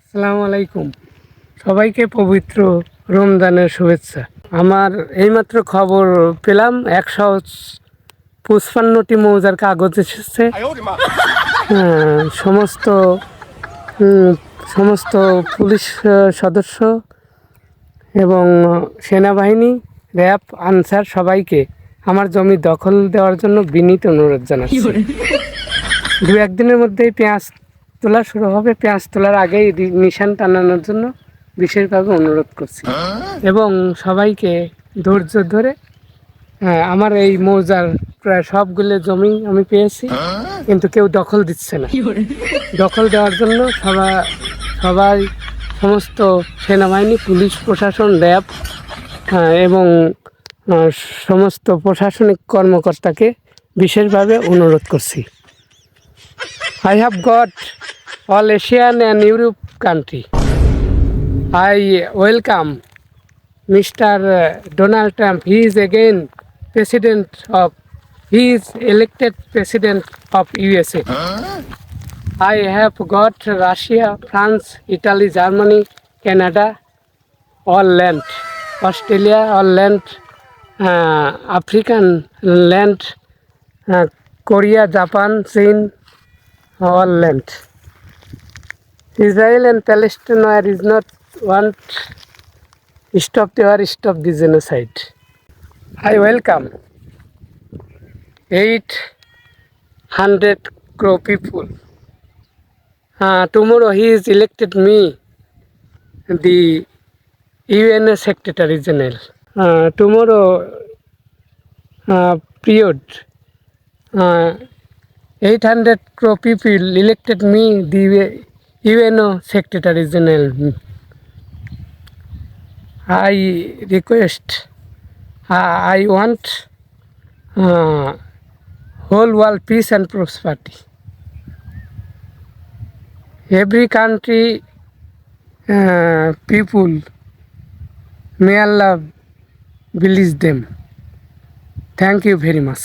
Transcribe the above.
আসসালামু আলাইকুম। সবাইকে পবিত্র রমজানের শুভেচ্ছা। আমার এইমাত্র খবর পেলাম ১৫৫টি মৌজার কাগজ এসেছে। সমস্ত উম, সমস্ত পুলিশ সদস্য এবং সেনাবাহিনী, র্যাব, আনসার সবাইকে আমার জমি দখল দেওয়ার জন্য বিনীত অনুরোধ জানাচ্ছি। দু একদিনের মধ্যেই পেঁয়াজ তোলা শুরু হবে। পেঁয়াজ তোলার আগেই নিশান টানানোর জন্য বিশেষভাবে অনুরোধ করছি এবং সবাইকে ধৈর্য ধরে আমার এই মৌজার প্রায় সবগুলো জমি আমি পেয়েছি, কিন্তু কেউ দখল দিচ্ছে না। দখল দেওয়ার জন্য সবাই সমস্ত সেনাবাহিনী, পুলিশ প্রশাসন, র্যাব এবং আহ, সমস্ত প্রশাসনিক কর্মকর্তাকে বিশেষভাবে অনুরোধ করছি। I have got all Asian and Europe country. I welcome Mr. Donald Trump. He is again he is elected president of USA. I have got Russia, France, Italy, Germany, Canada, all land. Australia, all land. African land. Korea, Japan, China, all land. Israel and Palestine is not want stop the war, stop the genocide. I welcome 800 crore people. Tomorrow he is elected me the UN Secretary General. Tomorrow period 800 crore people elected me the UNO Secretary General. I request, I want whole world peace and prosperity. Every country people, may Allah bless them. Thank you very much.